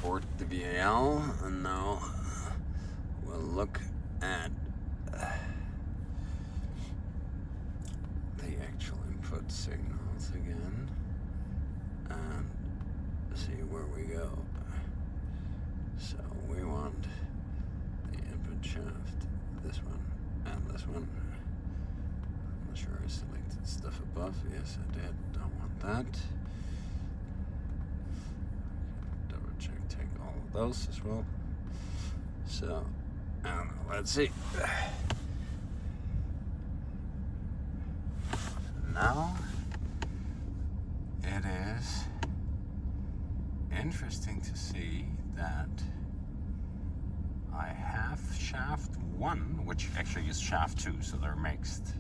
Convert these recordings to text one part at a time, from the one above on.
export the VAL, and now we'll look at the actual input signals again and see where we go. So we want the input shaft, this one and this one. I'm not sure I selected stuff above. Yes, I did. Don't want that. Double check, take all of those as well. So, let's see. Now it is interesting to see that I have shaft 1, which actually is shaft 2, so they're mixed,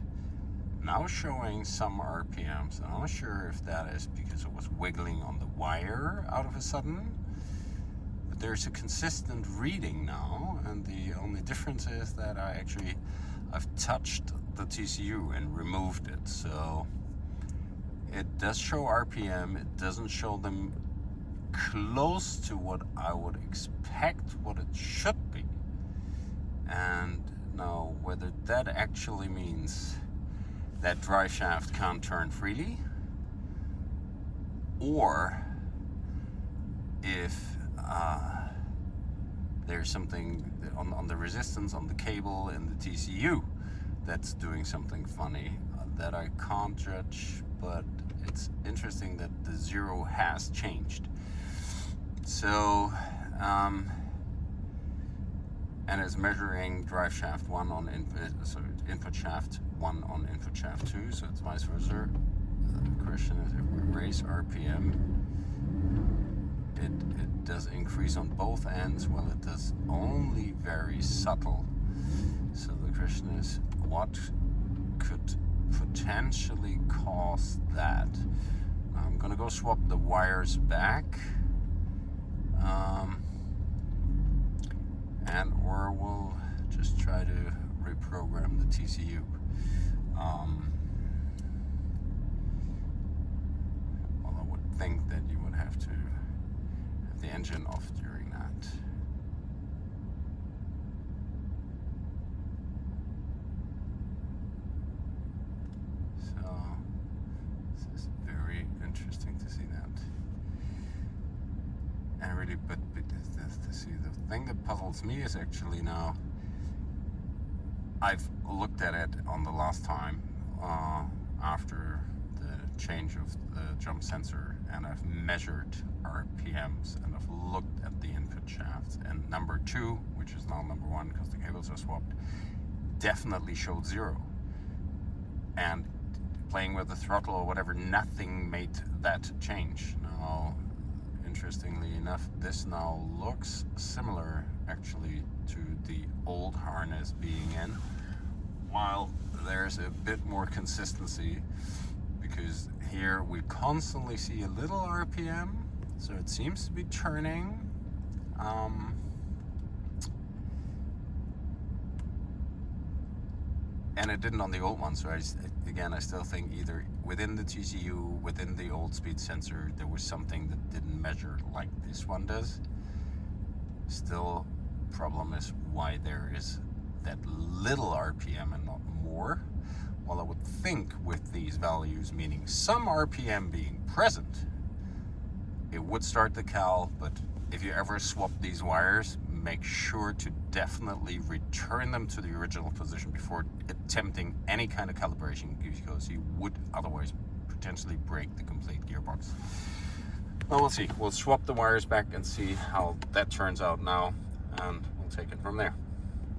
now showing some RPMs. I'm not sure if that is because it was wiggling on the wire out of a sudden, but there's a consistent reading now, and the only difference is that I've touched the TCU and removed it, so it does show RPM. It doesn't show them close to what I would expect what it should be. And now whether that actually means that drive shaft can't turn freely, or if there's something on the resistance on the cable in the TCU that's doing something funny that I can't judge, but it's interesting that the zero has changed. So, and it's measuring drive shaft 1 on input shaft 1 on input shaft 2, so it's vice versa. The question is, if we raise RPM, it does increase on both ends. Well, it does only very subtle. So the question is, what could potentially cause that? I'm gonna go swap the wires back, or we'll just try to reprogram the TCU. Well, I would think that you would have to have the engine off during that. So this is very interesting to see that. And really, but to see, the thing that puzzles me is actually now, I've looked at it on the last time after the change of the jump sensor, and I've measured RPMs, and I've looked at the input shafts, and number 2, which is now number 1 because the cables are swapped, definitely showed 0. And playing with the throttle or whatever, nothing made that change. Now, interestingly enough, this now looks similar actually to the old harness being in, while there's a bit more consistency, because here we constantly see a little RPM, so it seems to be turning. And it didn't on the old one, so I still think either within the TCU, within the old speed sensor, there was something that didn't measure like this one does. Still, problem is why there is that little RPM and not more. Well, I would think with these values, meaning some RPM being present, it would start the cal, but if you ever swap these wires, make sure to definitely return them to the original position before attempting any kind of calibration, because you would otherwise potentially break the complete gearbox. Well, we'll see. We'll swap the wires back and see how that turns out now, and we'll take it from there.